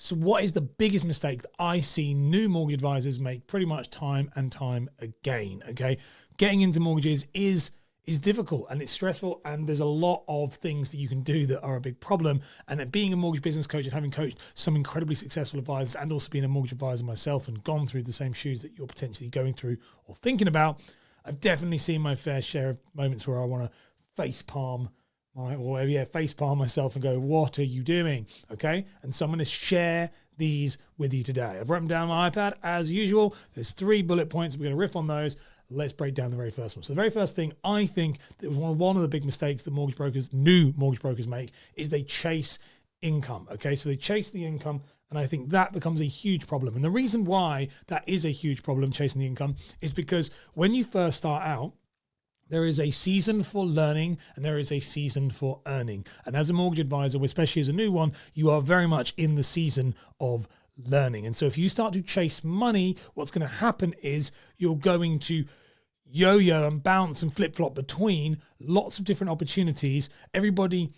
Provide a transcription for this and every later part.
So what is the biggest mistake that I see new mortgage advisors make pretty much time and time again? Okay, getting into mortgages is difficult and it's stressful, and there's a lot of things that you can do that are a big problem. And then being a mortgage business coach and having coached some incredibly successful advisors, and also being a mortgage advisor myself and gone through the same shoes that you're potentially going through or thinking about, I've definitely seen my fair share of moments where I want to facepalm myself and go, what are you doing? Okay. And so I'm going to share these with you today. I've written down my iPad as usual. There's 3 bullet points. We're going to riff on those. Let's break down the very first one. So the very first thing I think that was one of the big mistakes that new mortgage brokers make is they chase income. Okay. So they chase the income. And I think that becomes a huge problem. And the reason why that is a huge problem, chasing the income, is because when you first start out, there is a season for learning and there is a season for earning. And as a mortgage advisor, especially as a new one, you are very much in the season of learning. And so if you start to chase money, what's going to happen is you're going to yo-yo and bounce and flip-flop between lots of different opportunities, everybody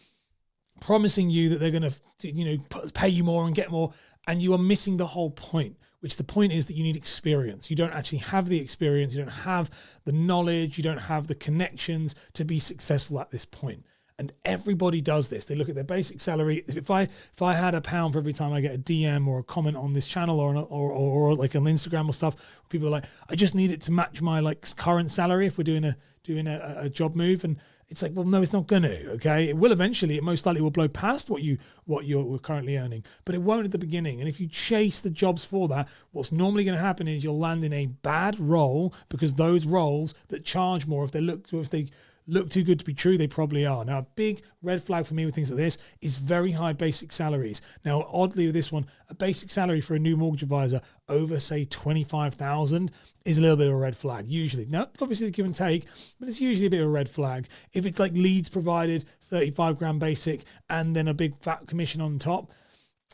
promising you that they're going to pay you more and get more, and you are missing the whole point. Which the point is that you need experience. You don't actually have the experience. You don't have the knowledge. You don't have the connections to be successful at this point. And everybody does this. They look at their basic salary. If I had £1 for every time I get a DM or a comment on this channel or like on Instagram or stuff, people are like, I just need it to match my like current salary if we're doing a job move. And it's like, well, no, it's not going to, okay? It will eventually, it most likely will blow past what you're currently earning, but it won't at the beginning. And if you chase the jobs for that, what's normally going to happen is you'll land in a bad role, because those roles that charge more, if they look too good to be true, they probably are. Now, a big red flag for me with things like this is very high basic salaries. Now, oddly with this one, a basic salary for a new mortgage advisor over, say, 25,000 is a little bit of a red flag, usually. Now, obviously give and take, but it's usually a bit of a red flag. If it's like leads provided, 35 grand basic, and then a big fat commission on top,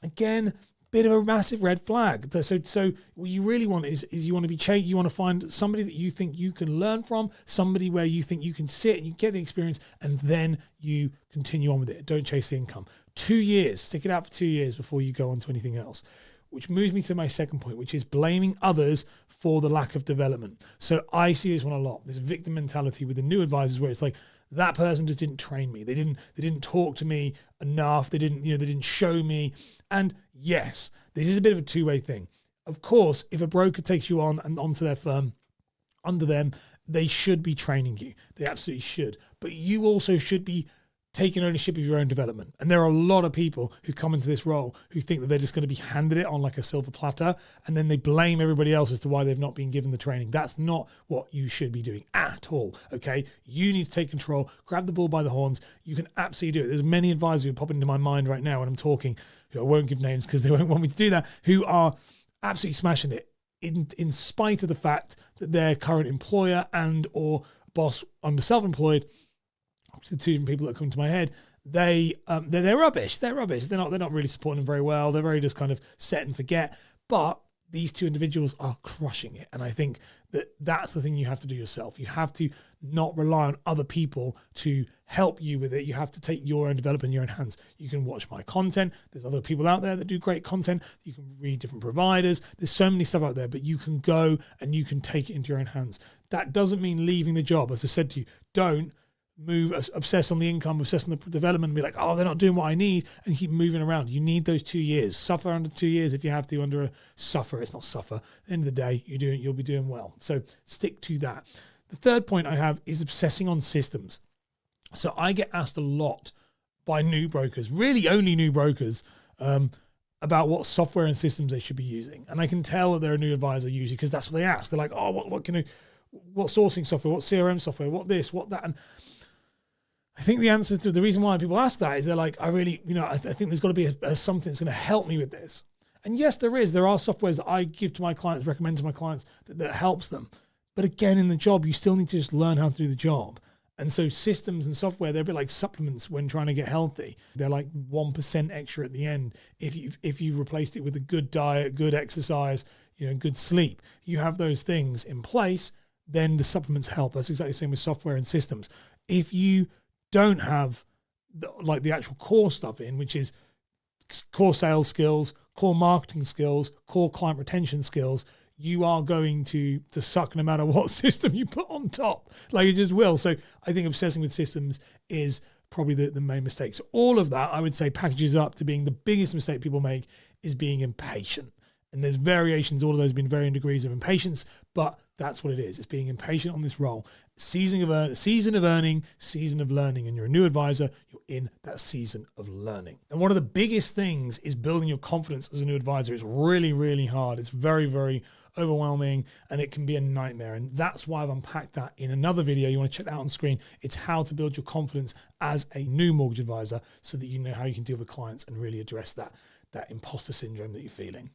again, bit of a massive red flag. So what you really want is you want to find somebody that you think you can learn from, somebody where you think you can sit and you get the experience, and then you continue on with it. Don't chase the income. 2 years, stick it out for 2 years before you go on to anything else. Which moves me to my second point, which is blaming others for the lack of development. So I see this one a lot, this victim mentality with the new advisors, where it's like, that person just didn't train me. They didn't talk to me enough. They didn't show me. And yes, this is a bit of a two-way thing. Of course, if a broker takes you on and onto their firm, under them, they should be training you. They absolutely should. But you also should be taking ownership of your own development. And there are a lot of people who come into this role who think that they're just going to be handed it on like a silver platter, and then they blame everybody else as to why they've not been given the training. That's not what you should be doing at all, okay? You need to take control, grab the bull by the horns. You can absolutely do it. There's many advisors who pop into my mind right now when I'm talking, who I won't give names because they won't want me to do that, who are absolutely smashing it in spite of the fact that their current employer and or boss under self-employed, the two different people that come to my head, they're rubbish. They're rubbish. They're not really supporting them very well. They're very just kind of set and forget. But these two individuals are crushing it. And I think that that's the thing you have to do yourself. You have to not rely on other people to help you with it. You have to take your own development in your own hands. You can watch my content. There's other people out there that do great content. You can read different providers. There's so many stuff out there, but you can go and you can take it into your own hands. That doesn't mean leaving the job. As I said to you, don't obsess on the income, obsess on the development, and be like, oh, they're not doing what I need, and keep moving around. You need those 2 years. Suffer under 2 years if you have to. It's not suffer. At the end of the day, you'll be doing well. So stick to that. The third point I have is obsessing on systems. So I get asked a lot by new brokers, really only new brokers, about what software and systems they should be using. And I can tell that they're a new advisor usually because that's what they ask. They're like, oh, what sourcing software, what CRM software, what this, what that. And I think the answer to the reason why people ask that is they're like, I think there's got to be something that's going to help me with this. And yes, there is. There are softwares that I give to my clients, recommend to my clients that helps them. But again, in the job, you still need to just learn how to do the job. And so systems and software, they're a bit like supplements when trying to get healthy. They're like 1% extra at the end. If you replaced it with a good diet, good exercise, good sleep, you have those things in place, then the supplements help. That's exactly the same with software and systems. If you don't have the actual core stuff in, which is core sales skills, core marketing skills, core client retention skills, you are going to suck no matter what system you put on top. Like, it just will. So I think obsessing with systems is probably the main mistake. So all of that, I would say, packages up to being the biggest mistake people make is being impatient. And there's variations, all of those being varying degrees of impatience, but that's what it is. It's being impatient on this role. Season of earning, season of learning. And you're a new advisor, you're in that season of learning. And one of the biggest things is building your confidence as a new advisor. It's really, really hard. It's very, very overwhelming, and it can be a nightmare. And that's why I've unpacked that in another video. You want to check that out on screen. It's how to build your confidence as a new mortgage advisor so that you know how you can deal with clients and really address that imposter syndrome that you're feeling.